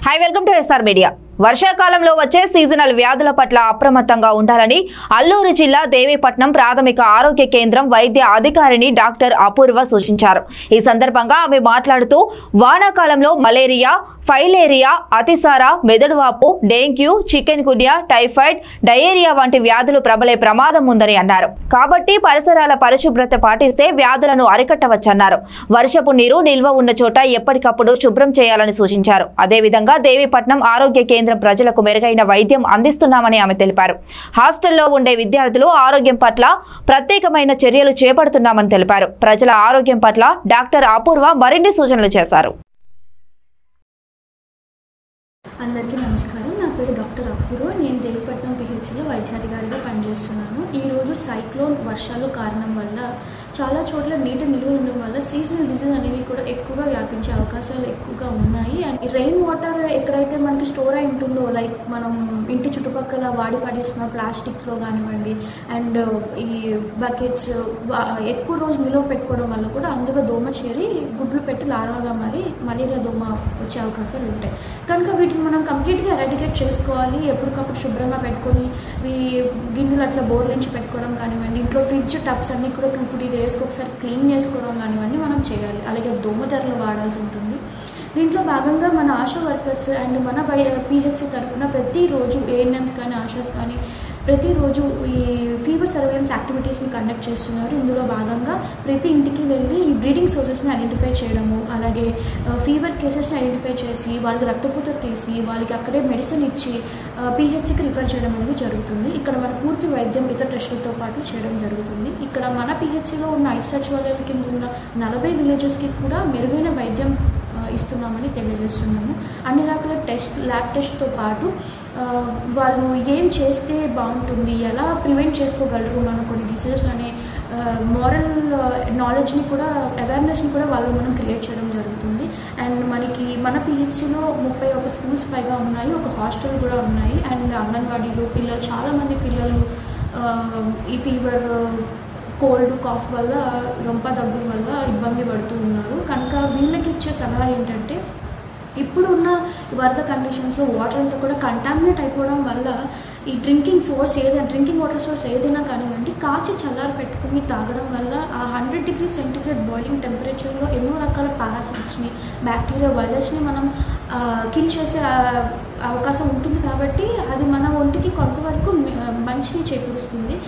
High welcome to SR media. వర్షాకాలంలో వచ్చే seasonal వ్యాధుల పట్ల అప్రమత్తంగా ఉండాలని అల్లూరు జిల్లా దేవీపట్నం ప్రాథమిక ఆరోగ్య కేంద్రం వైద్య అధికారిని డాక్టర్ అపూర్వ సూచించారు. ఈ సందర్భంగా ఆమె మాట్లాడుతూ వానాకాలంలో మలేరియా, ఫైలేరియా, అతిసార, మెదడువాపు, dengue, chikungunya, typhoid, diarrhoea వంటి వ్యాధులు ప్రబలే ప్రమాదం ఉందని అన్నారు. కాబట్టి పరిసరాల పరిశుభ్రత పాటిస్తే వ్యాధులను అరికట్టవచ్చన్నారు. వర్షపు నీరు నిల్వ ఉన్న చోట ఎప్పటికప్పుడు శుభ్రం చేయాలని సూచించారు. అదేవిధంగా దేవీపట్నం ఆరోగ్య కేంద్రం ప్రజలకు మెరుగైన వైద్యం అందిస్తున్నామని ఆమె తెలిపారు. హాస్టల్లో ఉండే విద్యార్థులు ఆరోగ్యం పట్ల ప్రత్యేకమైన చర్యలు చేపడుతున్నామని తెలిపారు. ప్రజల ఆరోగ్యం పట్ల డాక్టర్ అపూర్వ మరిన్ని సూచనలు చేశారు. అందరికీ నమస్కారం. నా పేరు డాక్టర్ అపూర్వ. నేను దేవీపట్నం పిహెచ్సిలో వైద్యాధికారిగా పనిచేస్తున్నాను. ఈరోజు సైక్లోన్ వర్షాలు కారణం వల్ల చాలా చోట్ల నీటి నిల్వ ఉండడం వల్ల సీజనల్ డిజీజ్ అనేవి కూడా ఎక్కువగా వ్యాపించే అవకాశాలు ఎక్కువగా ఉన్నాయి. అండ్ రెయిన్ వాటర్ ఎక్కడైతే మనకి స్టోర్ అయి ఉంటుందో, లైక్ మనం ఇంటి చుట్టుపక్కల వాడి పడేసిన ప్లాస్టిక్లో కానివ్వండి, అండ్ ఈ బకెట్స్ ఎక్కువ రోజు నిల్వ పెట్టుకోవడం వల్ల కూడా అందులో దోమ చేరి గుడ్లు పెట్టి లార్వాగా మారి మలేరియా దోమ వచ్చే అవకాశాలు ఉంటాయి. కనుక వీటిని మనం కంప్లీట్గా ఎరాడికేట్ చేసుకోవాలి. ఎప్పటికప్పుడు శుభ్రంగా పెట్టుకొని గిన్నెలు అట్లా బోర్లించి పెట్టుకోవడం కానివ్వండి, ఇంట్లో ఫ్రిడ్జ్ టబ్స్ అన్నీ కూడా 2-3 డేస్కి ఒకసారి క్లీన్ చేసుకోవడం కానివ్వండి మనం చేయాలి. అలాగే దోమతెరలు వాడాల్సి ఉంటుంది. దీంట్లో భాగంగా మన ఆశా వర్కర్స్ అండ్ మన పిహెచ్సి తరఫున ప్రతిరోజు ఏఎన్ఎంస్ కానీ ఆశాస్ కానీ ప్రతిరోజు ఈ ఫీవర్ సర్వేలెన్స్ యాక్టివిటీస్ని కండక్ట్ చేస్తున్నారు. ఇందులో భాగంగా ప్రతి ఇంటికి వెళ్ళి ఈ బ్రీడింగ్ సోర్సెస్ని ఐడెంటిఫై చేయడము, అలాగే ఫీవర్ కేసెస్ని ఐడెంటిఫై చేసి వాళ్ళకి రక్తపూత తీసి వాళ్ళకి అక్కడే మెడిసిన్ ఇచ్చి పిహెచ్సికి రిఫర్ చేయడం అనేది జరుగుతుంది. ఇక్కడ మన పూర్తి వైద్యం ఇతర టెస్టులతో పాటు చేయడం జరుగుతుంది. ఇక్కడ మన పిహెచ్సిలో ఉన్న 5 సచివాలయాల కింద ఉన్న 40 విలేజెస్కి కూడా మెరుగైన వైద్యం ఇస్తున్నామని తెలియజేస్తున్నాము. అన్ని రకాల ల్యాబ్ టెస్ట్తో పాటు వాళ్ళు ఏం చేస్తే బాగుంటుంది, ఎలా ప్రివెంట్ చేసుకోగలరు మనం కొన్ని డిసీజెస్ అనే మోరల్ నాలెడ్జ్ని కూడా, అవేర్నెస్ని కూడా వాళ్ళు మనం క్రియేట్ చేయడం జరుగుతుంది. అండ్ మనకి మన పిహెచ్సిలో 31 స్కూల్స్ పైగా ఉన్నాయి, ఒక హాస్టల్ కూడా ఉన్నాయి. అండ్ అంగన్వాడీలో పిల్లలు చాలామంది పిల్లలు ఈ ఫీవర్, కోల్డ్, కాఫ్ వల్ల, రొంప దగ్గు వల్ల ఇబ్బంది పడుతూ ఉన్నారు. కనుక వీళ్ళకి ఇచ్చే సలహా ఏంటంటే, ఇప్పుడు ఉన్న వరద కండిషన్స్లో వాటర్ అంతా కూడా కంటామినేట్ అయిపోవడం వల్ల ఈ డ్రింకింగ్ వాటర్ సోర్స్ ఏదైనా కానివ్వండి కాచి చల్లారి పెట్టుకుని తాగడం వల్ల ఆ 100 degrees సెంటిగ్రేడ్ బాయిలింగ్ టెంపరేచర్లో ఎన్నో రకాల పారాసైట్స్ని, బ్యాక్టీరియా, వైరస్ని మనం కిల్ చేసే అవకాశం ఉంటుంది. కాబట్టి అది మన ఒంటికి కొంతవరకు మంచిని చేకూరుస్తుంది.